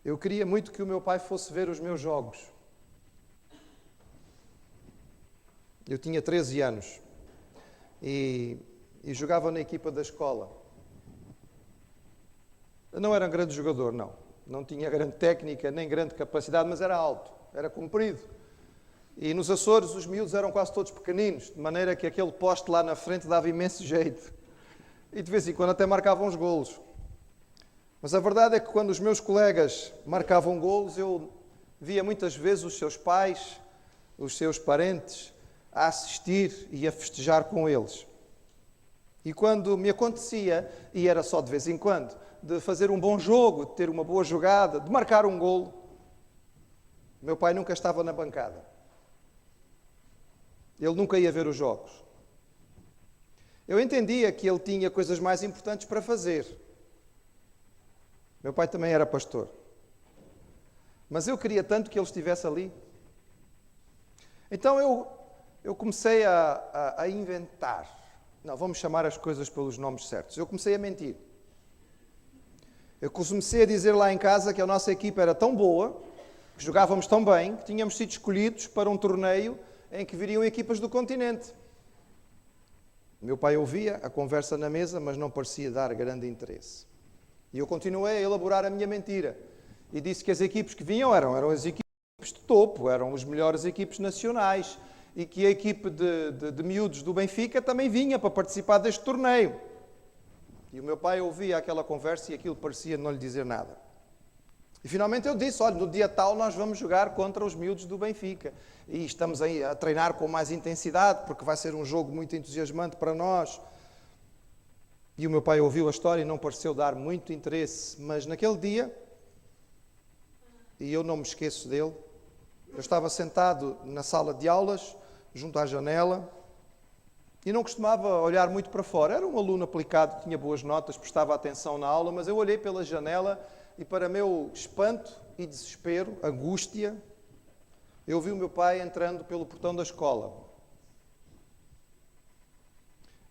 Eu queria muito que o meu pai fosse ver os meus jogos. Eu tinha 13 anos e jogava na equipa da escola. Eu não era um grande jogador, não. Não tinha grande técnica, nem grande capacidade, mas era alto, era comprido. E nos Açores os miúdos eram quase todos pequeninos, de maneira que aquele poste lá na frente dava imenso jeito. E de vez em quando até marcavam os golos. Mas a verdade é que quando os meus colegas marcavam golos, eu via muitas vezes os seus pais, os seus parentes, a assistir e a festejar com eles. E quando me acontecia, e era só de vez em quando, de fazer um bom jogo, de ter uma boa jogada, de marcar um golo, meu pai nunca estava na bancada. Ele nunca ia ver os jogos. Eu entendia que ele tinha coisas mais importantes para fazer. Meu pai também era pastor. Mas eu queria tanto que ele estivesse ali. Então eu comecei a inventar. Não, vamos chamar as coisas pelos nomes certos. Eu comecei a mentir. Eu comecei a dizer lá em casa que a nossa equipa era tão boa, que jogávamos tão bem, que tínhamos sido escolhidos para um torneio em que viriam equipas do continente. Meu pai ouvia a conversa na mesa, mas não parecia dar grande interesse. E eu continuei a elaborar a minha mentira. E disse que as equipes que vinham eram as equipes de topo, eram as melhores equipes nacionais. E que a equipe de miúdos do Benfica também vinha para participar deste torneio. E o meu pai ouvia aquela conversa e aquilo parecia não lhe dizer nada. E finalmente eu disse, olha, no dia tal nós vamos jogar contra os miúdos do Benfica. E estamos aí a treinar com mais intensidade, porque vai ser um jogo muito entusiasmante para nós. E o meu pai ouviu a história e não pareceu dar muito interesse. Mas naquele dia, e eu não me esqueço dele, eu estava sentado na sala de aulas, junto à janela, e não costumava olhar muito para fora. Era um aluno aplicado, tinha boas notas, prestava atenção na aula, mas eu olhei pela janela e, para meu espanto e desespero, angústia, eu vi o meu pai entrando pelo portão da escola.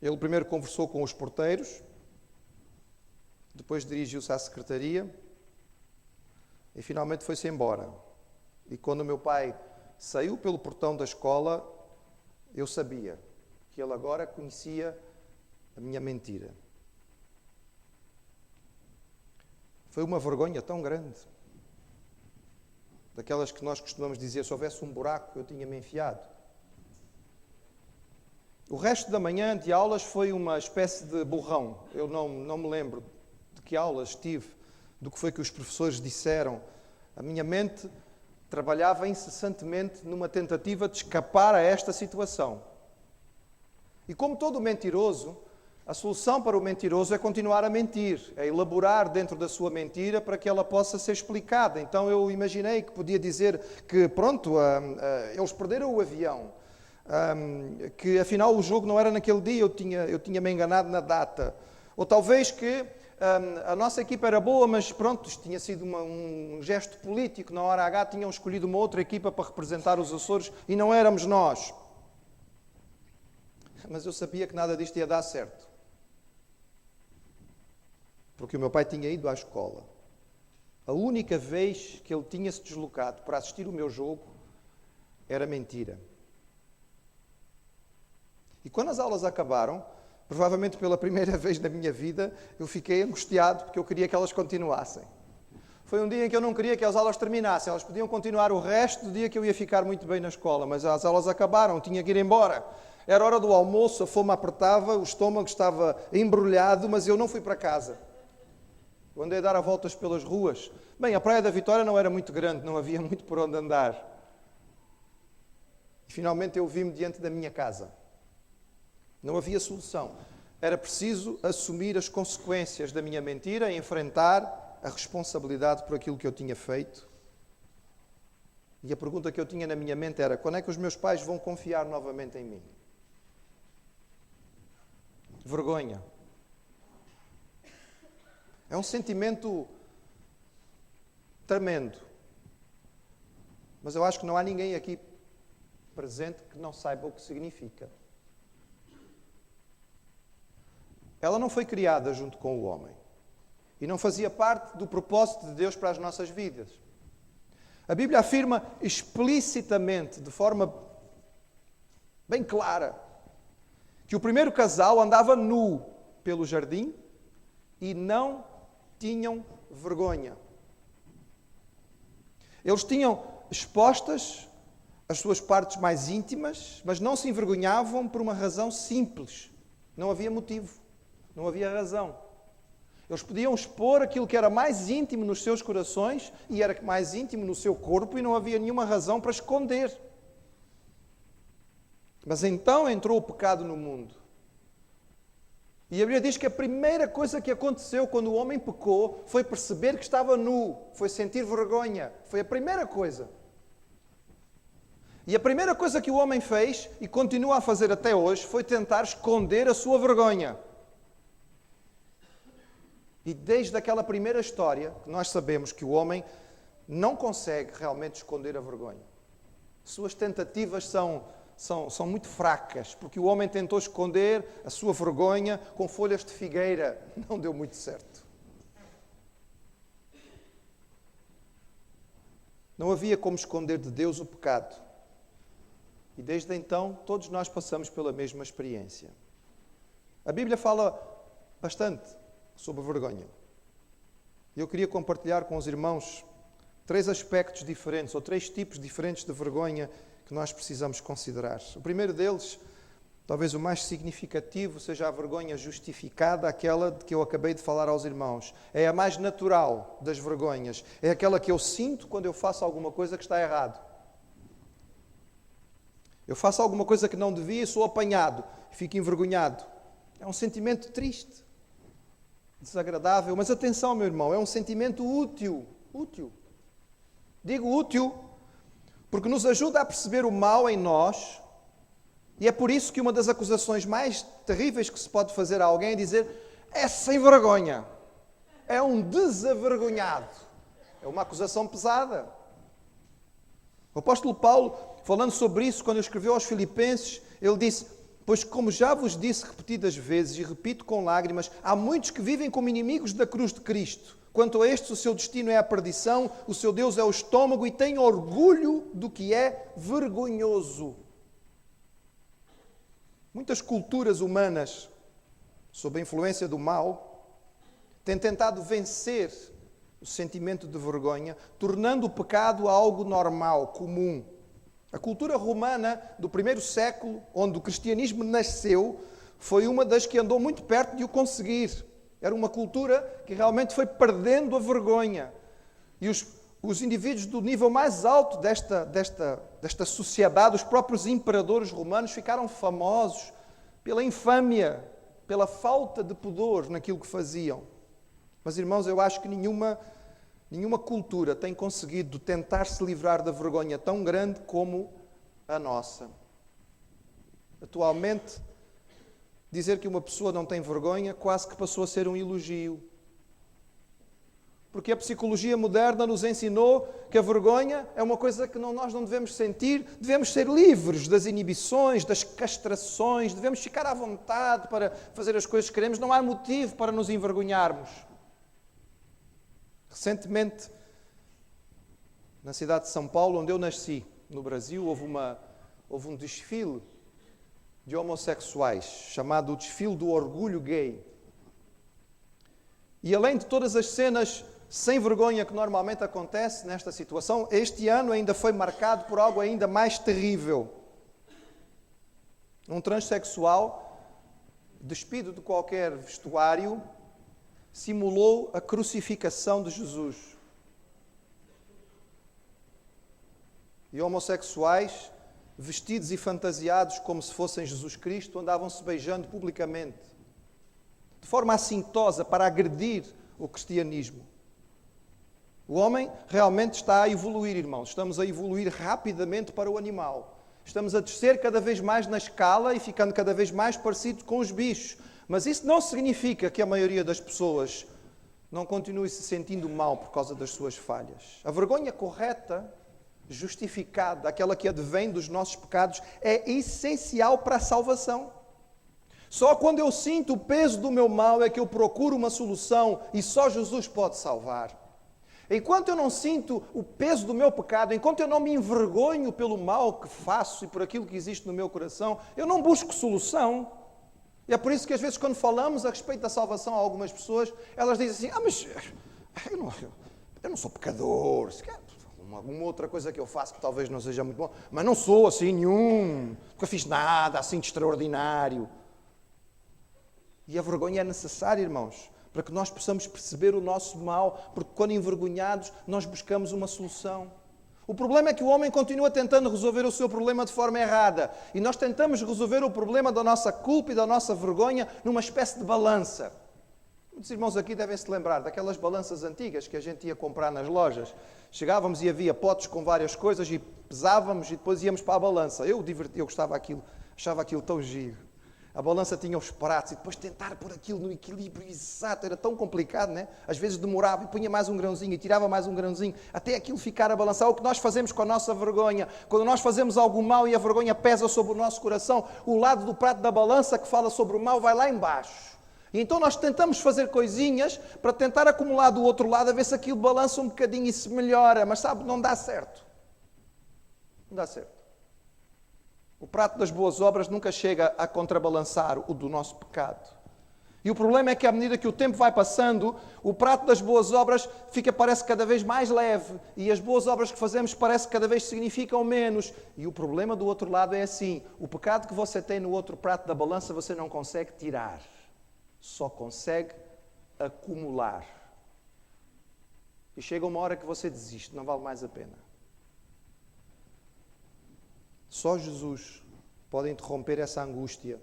Ele primeiro conversou com os porteiros, depois dirigiu-se à secretaria e finalmente foi-se embora. E quando o meu pai saiu pelo portão da escola, eu sabia que ele agora conhecia a minha mentira. Foi uma vergonha tão grande. Daquelas que nós costumamos dizer, se houvesse um buraco, eu tinha-me enfiado. O resto da manhã de aulas foi uma espécie de borrão. Eu não me lembro de que aulas tive, do que foi que os professores disseram. A minha mente trabalhava incessantemente numa tentativa de escapar a esta situação. E como todo mentiroso, a solução para o mentiroso é continuar a mentir, é elaborar dentro da sua mentira para que ela possa ser explicada. Então eu imaginei que podia dizer que, pronto, eles perderam o avião, que afinal o jogo não era naquele dia, eu tinha-me enganado na data. Ou talvez que a nossa equipa era boa, mas pronto, isto tinha sido um gesto político. Na hora H tinham escolhido uma outra equipa para representar os Açores e não éramos nós. Mas eu sabia que nada disto ia dar certo. Porque o meu pai tinha ido à escola. A única vez que ele tinha se deslocado para assistir o meu jogo era mentira. E quando as aulas acabaram, provavelmente pela primeira vez na minha vida, eu fiquei angustiado porque eu queria que elas continuassem. Foi um dia em que eu não queria que as aulas terminassem. Elas podiam continuar o resto do dia que eu ia ficar muito bem na escola, mas as aulas acabaram, tinha que ir embora. Era hora do almoço, a fome apertava, o estômago estava embrulhado, mas eu não fui para casa. Eu andei a dar a voltas pelas ruas. Bem, a Praia da Vitória não era muito grande, não havia muito por onde andar. E finalmente eu vi-me diante da minha casa. Não havia solução. Era preciso assumir as consequências da minha mentira, enfrentar a responsabilidade por aquilo que eu tinha feito. E a pergunta que eu tinha na minha mente era: quando é que os meus pais vão confiar novamente em mim? Vergonha. É um sentimento tremendo. Mas eu acho que não há ninguém aqui presente que não saiba o que significa. Ela não foi criada junto com o homem. e não fazia parte do propósito de Deus para as nossas vidas. A Bíblia afirma explicitamente, de forma bem clara, que o primeiro casal andava nu pelo jardim e não tinham vergonha. Eles tinham expostas as suas partes mais íntimas, mas não se envergonhavam por uma razão simples. Não havia motivo, não havia razão. Eles podiam expor aquilo que era mais íntimo nos seus corações e era mais íntimo no seu corpo e não havia nenhuma razão para esconder. Mas então entrou o pecado no mundo. E a Bíblia diz que a primeira coisa que aconteceu quando o homem pecou foi perceber que estava nu, foi sentir vergonha. Foi a primeira coisa. E a primeira coisa que o homem fez, e continua a fazer até hoje, foi tentar esconder a sua vergonha. E desde aquela primeira história, nós sabemos que o homem não consegue realmente esconder a vergonha. Suas tentativas são muito fracas, porque o homem tentou esconder a sua vergonha com folhas de figueira. Não deu muito certo. Não havia como esconder de Deus o pecado. E desde então, todos nós passamos pela mesma experiência. A Bíblia fala bastante sobre vergonha. Eu queria compartilhar com os irmãos 3 aspectos diferentes, ou 3 tipos diferentes de vergonha que nós precisamos considerar. O primeiro deles, talvez o mais significativo, seja a vergonha justificada, aquela de que eu acabei de falar aos irmãos. É a mais natural das vergonhas. É aquela que eu sinto quando eu faço alguma coisa que está errado. Eu faço alguma coisa que não devia e sou apanhado, fico envergonhado. É um sentimento triste, desagradável, mas atenção, meu irmão, é um sentimento útil. Digo útil porque nos ajuda a perceber o mal em nós, e é por isso que uma das acusações mais terríveis que se pode fazer a alguém é dizer: é sem vergonha, é um desavergonhado. É uma acusação pesada. O apóstolo Paulo, falando sobre isso, quando ele escreveu aos Filipenses, ele disse: pois como já vos disse repetidas vezes, e repito com lágrimas, há muitos que vivem como inimigos da cruz de Cristo. Quanto a estes, o seu destino é a perdição, o seu Deus é o estômago e têm orgulho do que é vergonhoso. Muitas culturas humanas, sob a influência do mal, têm tentado vencer o sentimento de vergonha, tornando o pecado algo normal, comum. A cultura romana do primeiro século, onde o cristianismo nasceu, foi uma das que andou muito perto de o conseguir. Era uma cultura que realmente foi perdendo a vergonha. E os indivíduos do nível mais alto desta sociedade, os próprios imperadores romanos, ficaram famosos pela infâmia, pela falta de pudor naquilo que faziam. Mas, irmãos, eu acho que nenhuma cultura tem conseguido tentar se livrar da vergonha tão grande como a nossa. Atualmente, dizer que uma pessoa não tem vergonha quase que passou a ser um elogio. Porque a psicologia moderna nos ensinou que a vergonha é uma coisa que nós não devemos sentir, devemos ser livres das inibições, das castrações, devemos ficar à vontade para fazer as coisas que queremos, não há motivo para nos envergonharmos. Recentemente, na cidade de São Paulo, onde eu nasci, no Brasil, houve um desfile de homossexuais, chamado o Desfile do Orgulho Gay. E além de todas as cenas sem vergonha que normalmente acontece nesta situação, este ano ainda foi marcado por algo ainda mais terrível. Um transexual, despido de qualquer vestuário, simulou a crucificação de Jesus. E homossexuais, vestidos e fantasiados como se fossem Jesus Cristo, andavam-se beijando publicamente, de forma assintosa, para agredir o cristianismo. O homem realmente está a evoluir, irmãos. Estamos a evoluir rapidamente para o animal. Estamos a descer cada vez mais na escala e ficando cada vez mais parecidos com os bichos. Mas isso não significa que a maioria das pessoas não continue se sentindo mal por causa das suas falhas. A vergonha correta, justificada, aquela que advém dos nossos pecados, é essencial para a salvação. Só quando eu sinto o peso do meu mal é que eu procuro uma solução e só Jesus pode salvar. Enquanto eu não sinto o peso do meu pecado, enquanto eu não me envergonho pelo mal que faço e por aquilo que existe no meu coração, eu não busco solução. E é por isso que às vezes quando falamos a respeito da salvação a algumas pessoas, elas dizem assim, mas eu não sou pecador, se quer alguma outra coisa que eu faço que talvez não seja muito bom, mas não sou assim nenhum, nunca fiz nada assim de extraordinário. E a vergonha é necessária, irmãos, para que nós possamos perceber o nosso mal, porque quando envergonhados nós buscamos uma solução. O problema é que o homem continua tentando resolver o seu problema de forma errada. E nós tentamos resolver o problema da nossa culpa e da nossa vergonha numa espécie de balança. Muitos irmãos aqui devem se lembrar daquelas balanças antigas que a gente ia comprar nas lojas. Chegávamos e havia potes com várias coisas e pesávamos e depois íamos para a balança. Eu gostava daquilo, achava aquilo tão giro. A balança tinha os pratos e depois tentar pôr aquilo no equilíbrio exato, era tão complicado, né? Às vezes demorava e punha mais um grãozinho e tirava mais um grãozinho, até aquilo ficar a balançar. O que nós fazemos com a nossa vergonha, quando nós fazemos algo mal e a vergonha pesa sobre o nosso coração, o lado do prato da balança que fala sobre o mal vai lá embaixo. E então nós tentamos fazer coisinhas para tentar acumular do outro lado, a ver se aquilo balança um bocadinho e se melhora, mas sabe, não dá certo. Não dá certo. O prato das boas obras nunca chega a contrabalançar o do nosso pecado. E o problema é que à medida que o tempo vai passando, o prato das boas obras parece cada vez mais leve e as boas obras que fazemos parece que cada vez significam menos. E o problema do outro lado é assim, o pecado que você tem no outro prato da balança você não consegue tirar, só consegue acumular. E chega uma hora que você desiste, não vale mais a pena. Só Jesus pode interromper essa angústia,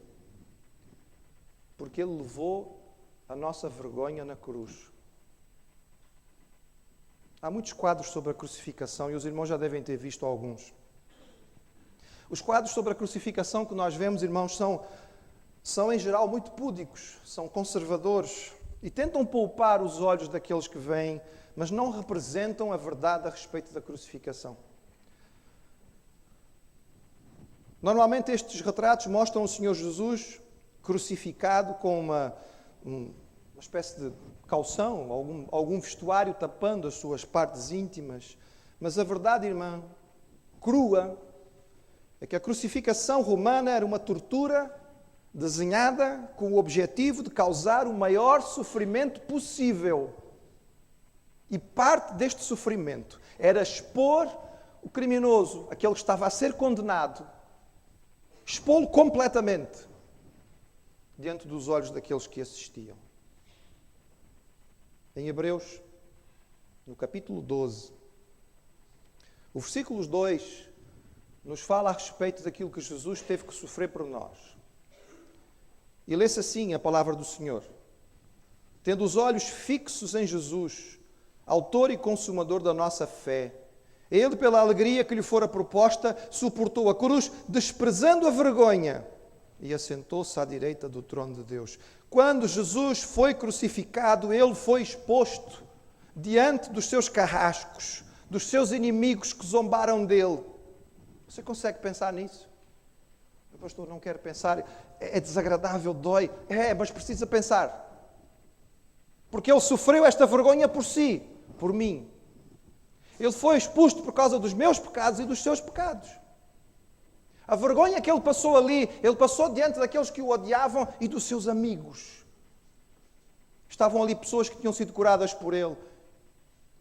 porque Ele levou a nossa vergonha na cruz. Há muitos quadros sobre a crucificação e os irmãos já devem ter visto alguns. Os quadros sobre a crucificação que nós vemos, irmãos, são em geral muito púdicos, são conservadores e tentam poupar os olhos daqueles que veem, mas não representam a verdade a respeito da crucificação. Normalmente estes retratos mostram o Senhor Jesus crucificado com uma espécie de calção, algum vestuário tapando as suas partes íntimas. Mas a verdade, irmã, crua, é que a crucificação romana era uma tortura desenhada com o objetivo de causar o maior sofrimento possível. E parte deste sofrimento era expor o criminoso, aquele que estava a ser condenado, expô-lo completamente diante dos olhos daqueles que assistiam. Em Hebreus, no capítulo 12, o versículo 2 nos fala a respeito daquilo que Jesus teve que sofrer por nós. E lê-se assim a palavra do Senhor. Tendo os olhos fixos em Jesus, autor e consumador da nossa fé, Ele, pela alegria que lhe fora proposta, suportou a cruz, desprezando a vergonha, e assentou-se à direita do trono de Deus. Quando Jesus foi crucificado, Ele foi exposto diante dos seus carrascos, dos seus inimigos que zombaram dele. Você consegue pensar nisso? O pastor não quer pensar, é desagradável, dói. Mas precisa pensar. Porque Ele sofreu esta vergonha por si, por mim. Ele foi exposto por causa dos meus pecados e dos seus pecados. A vergonha que Ele passou ali, Ele passou diante daqueles que o odiavam e dos seus amigos. Estavam ali pessoas que tinham sido curadas por Ele.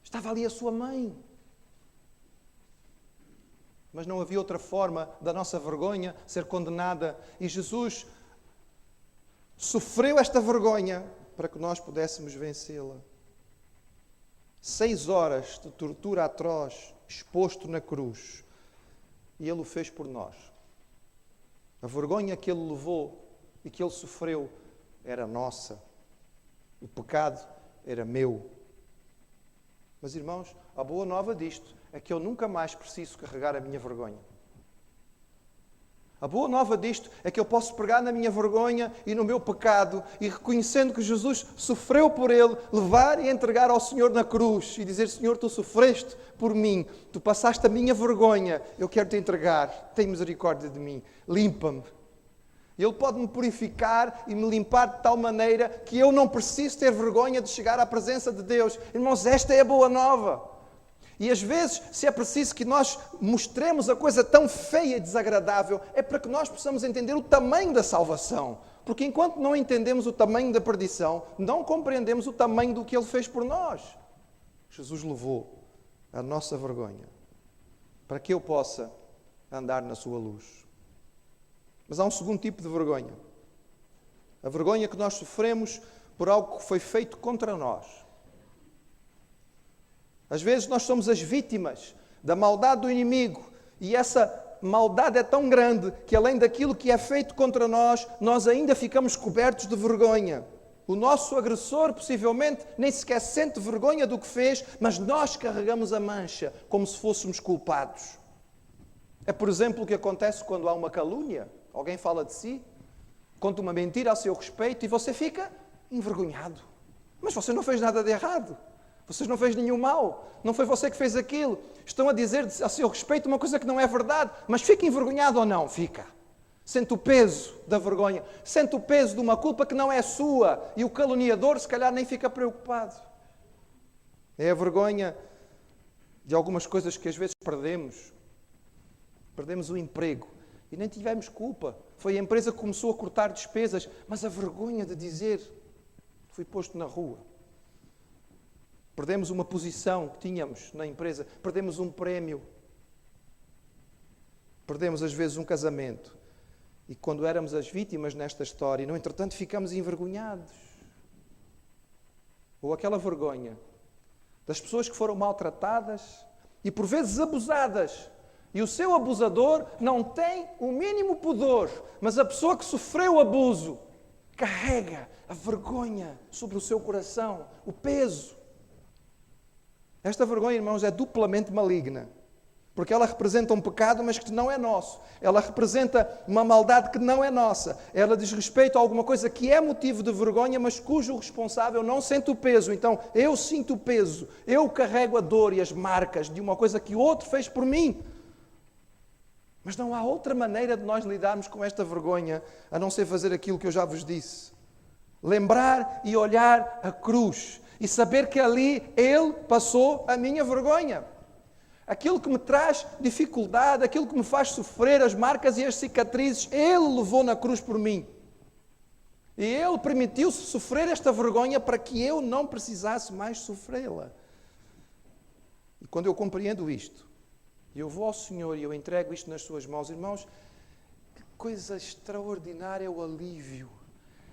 Estava ali a sua mãe. Mas não havia outra forma da nossa vergonha ser condenada. E Jesus sofreu esta vergonha para que nós pudéssemos vencê-la. 6 horas de tortura atroz, exposto na cruz. E Ele o fez por nós. A vergonha que Ele levou e que Ele sofreu era nossa. O pecado era meu. Mas, irmãos, a boa nova disto é que eu nunca mais preciso carregar a minha vergonha. A boa nova disto é que eu posso pegar na minha vergonha e no meu pecado e, reconhecendo que Jesus sofreu por ele, levar e entregar ao Senhor na cruz e dizer: Senhor, tu sofreste por mim, tu passaste a minha vergonha, eu quero te entregar, tem misericórdia de mim, limpa-me. Ele pode me purificar e me limpar de tal maneira que eu não preciso ter vergonha de chegar à presença de Deus. Irmãos, esta é a boa nova. E às vezes, se é preciso que nós mostremos a coisa tão feia e desagradável, é para que nós possamos entender o tamanho da salvação. Porque enquanto não entendemos o tamanho da perdição, não compreendemos o tamanho do que Ele fez por nós. Jesus levou a nossa vergonha para que eu possa andar na sua luz. Mas há um segundo tipo de vergonha. A vergonha que nós sofremos por algo que foi feito contra nós. Às vezes nós somos as vítimas da maldade do inimigo e essa maldade é tão grande que além daquilo que é feito contra nós, nós ainda ficamos cobertos de vergonha. O nosso agressor possivelmente nem sequer sente vergonha do que fez, mas nós carregamos a mancha como se fôssemos culpados. É, por exemplo, o que acontece quando há uma calúnia. Alguém fala de si, conta uma mentira a seu respeito e você fica envergonhado. Mas você não fez nada de errado. Você não fez nenhum mal. Não foi você que fez aquilo. Estão a dizer a seu respeito uma coisa que não é verdade. Mas fica envergonhado ou não? Fica. Sente o peso da vergonha. Sente o peso de uma culpa que não é sua. E o caluniador, se calhar, nem fica preocupado. É a vergonha de algumas coisas que às vezes perdemos. Perdemos o emprego. E nem tivemos culpa. Foi a empresa que começou a cortar despesas. Mas a vergonha de dizer, fui posto na rua. Perdemos uma posição que tínhamos na empresa. Perdemos um prémio. Perdemos às vezes um casamento. E quando éramos as vítimas nesta história, no entretanto ficamos envergonhados. Ou aquela vergonha das pessoas que foram maltratadas e por vezes abusadas. E o seu abusador não tem o mínimo pudor, mas a pessoa que sofreu o abuso carrega a vergonha sobre o seu coração, o peso. Esta vergonha, irmãos, é duplamente maligna, porque ela representa um pecado, mas que não é nosso. Ela representa uma maldade que não é nossa. Ela diz respeito a alguma coisa que é motivo de vergonha, mas cujo responsável não sente o peso. Então, eu sinto o peso, eu carrego a dor e as marcas de uma coisa que o outro fez por mim. Mas não há outra maneira de nós lidarmos com esta vergonha, a não ser fazer aquilo que eu já vos disse. Lembrar e olhar a cruz. E saber que ali Ele passou a minha vergonha. Aquilo que me traz dificuldade, aquilo que me faz sofrer, as marcas e as cicatrizes, Ele levou na cruz por mim. E Ele permitiu-se sofrer esta vergonha para que eu não precisasse mais sofrê-la. E quando eu compreendo isto, eu vou ao Senhor e eu entrego isto nas suas mãos, irmãos, que coisa extraordinária é o alívio,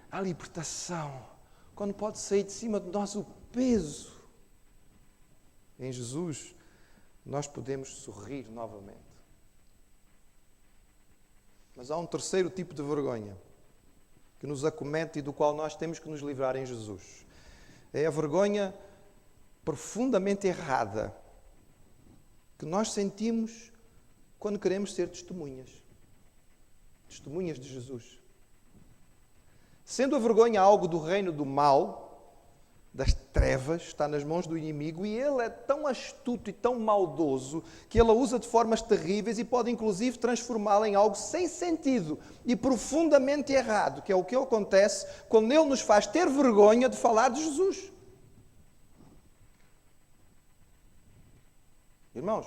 a libertação. Quando pode sair de cima de nós o peso. Em Jesus, nós podemos sorrir novamente. Mas há um terceiro tipo de vergonha que nos acomete e do qual nós temos que nos livrar em Jesus. É a vergonha profundamente errada que nós sentimos quando queremos ser testemunhas. Testemunhas de Jesus. Sendo a vergonha algo do reino do mal, das trevas, está nas mãos do inimigo, e ele é tão astuto e tão maldoso que ele a usa de formas terríveis e pode inclusive transformá-la em algo sem sentido e profundamente errado, que é o que acontece quando ele nos faz ter vergonha de falar de Jesus. Irmãos,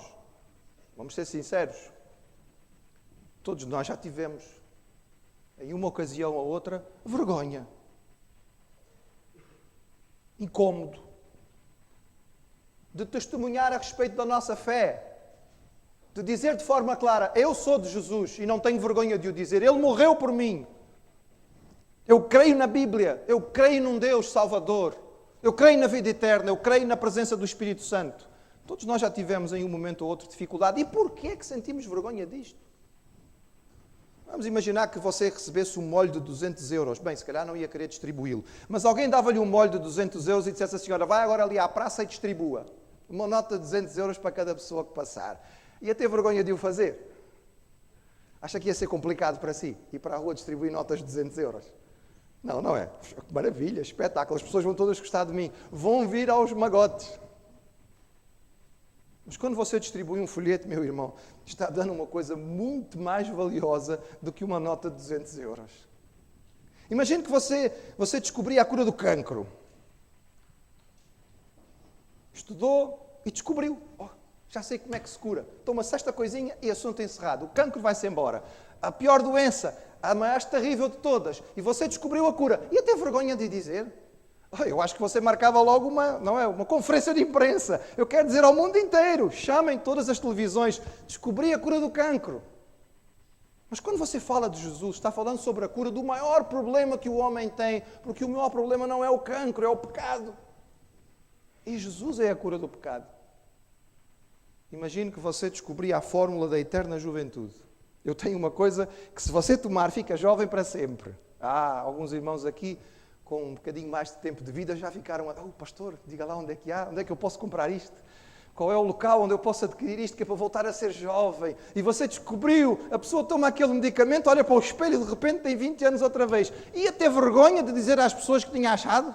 vamos ser sinceros, todos nós já tivemos, em uma ocasião ou outra, vergonha. Incômodo. De testemunhar a respeito da nossa fé. De dizer de forma clara, eu sou de Jesus e não tenho vergonha de o dizer. Ele morreu por mim. Eu creio na Bíblia. Eu creio num Deus Salvador. Eu creio na vida eterna. Eu creio na presença do Espírito Santo. Todos nós já tivemos em um momento ou outro dificuldade. E porquê é que sentimos vergonha disto? Vamos imaginar que você recebesse um molho de 200 euros. Bem, se calhar não ia querer distribuí-lo. Mas alguém dava-lhe um molho de 200 euros e dissesse à senhora, vai agora ali à praça e distribua. Uma nota de 200 euros para cada pessoa que passar. Ia ter vergonha de o fazer? Acha que ia ser complicado para si? Ir para a rua distribuir notas de 200 euros? Não, não é. Maravilha, espetáculo. As pessoas vão todas gostar de mim. Vão vir aos magotes. Mas quando você distribui um folheto, meu irmão, está dando uma coisa muito mais valiosa do que uma nota de 200 euros. Imagine que você descobria a cura do cancro. Estudou e descobriu. Oh, já sei como é que se cura. Toma-se esta coisinha e assunto encerrado. O cancro vai-se embora. A pior doença, a mais terrível de todas. E você descobriu a cura. E até vergonha de dizer. Eu acho que você marcava logo uma conferência de imprensa. Eu quero dizer ao mundo inteiro, chamem todas as televisões, descobri a cura do cancro. Mas quando você fala de Jesus, está falando sobre a cura do maior problema que o homem tem, porque o maior problema não é o cancro, é o pecado. E Jesus é a cura do pecado. Imagine que você descobria a fórmula da eterna juventude. Eu tenho uma coisa que se você tomar, fica jovem para sempre. Alguns irmãos aqui com um bocadinho mais de tempo de vida, já ficaram, pastor, diga lá onde é que há, onde é que eu posso comprar isto? Qual é o local onde eu posso adquirir isto, que é para voltar a ser jovem? E você descobriu, a pessoa toma aquele medicamento, olha para o espelho e de repente tem 20 anos outra vez. Ia ter vergonha de dizer às pessoas que tinha achado?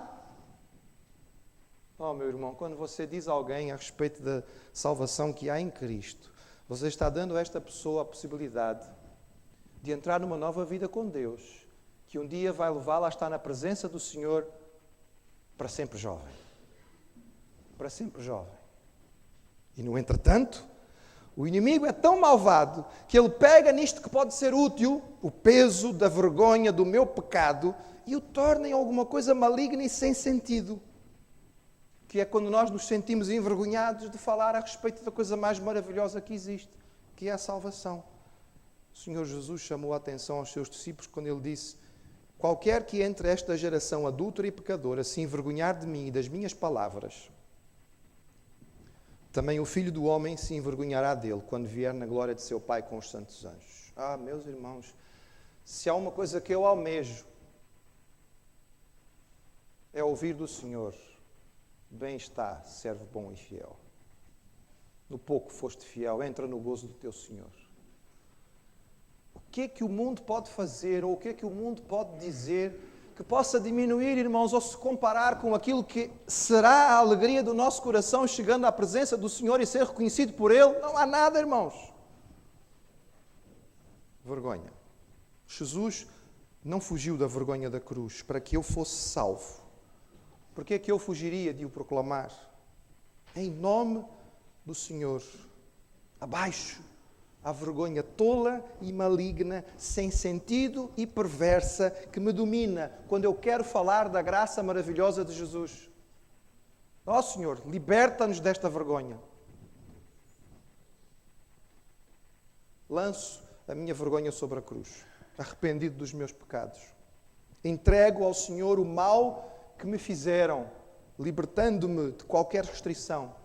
Meu irmão, quando você diz a alguém a respeito da salvação que há em Cristo, você está dando a esta pessoa a possibilidade de entrar numa nova vida com Deus, que um dia vai levá-la a estar na presença do Senhor para sempre jovem. Para sempre jovem. E no entretanto, o inimigo é tão malvado que ele pega nisto que pode ser útil, o peso da vergonha do meu pecado, e o torna em alguma coisa maligna e sem sentido. Que é quando nós nos sentimos envergonhados de falar a respeito da coisa mais maravilhosa que existe, que é a salvação. O Senhor Jesus chamou a atenção aos seus discípulos quando ele disse: qualquer que entre esta geração adúltera e pecadora se envergonhar de mim e das minhas palavras, também o Filho do Homem se envergonhará dele quando vier na glória de seu Pai com os santos anjos. Meus irmãos, se há uma coisa que eu almejo, é ouvir do Senhor: bem está, servo bom e fiel. No pouco foste fiel, entra no gozo do teu Senhor. O que é que o mundo pode fazer, ou o que é que o mundo pode dizer, que possa diminuir, irmãos, ou se comparar com aquilo que será a alegria do nosso coração chegando à presença do Senhor e ser reconhecido por Ele? Não há nada, irmãos. Vergonha. Jesus não fugiu da vergonha da cruz para que eu fosse salvo. Por que é que eu fugiria de o proclamar? Em nome do Senhor. Abaixo a vergonha tola e maligna, sem sentido e perversa que me domina quando eu quero falar da graça maravilhosa de Jesus. Senhor, liberta-nos desta vergonha. Lanço a minha vergonha sobre a cruz, arrependido dos meus pecados. Entrego ao Senhor o mal que me fizeram, libertando-me de qualquer restrição.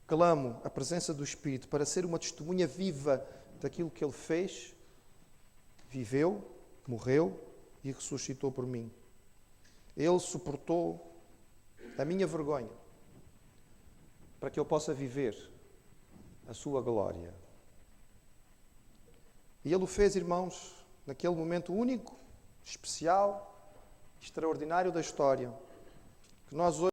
Clamo a presença do Espírito para ser uma testemunha viva daquilo que Ele fez, viveu, morreu e ressuscitou por mim. Ele suportou a minha vergonha para que eu possa viver a sua glória. E Ele o fez, irmãos, naquele momento único, especial, extraordinário da história, que nós hoje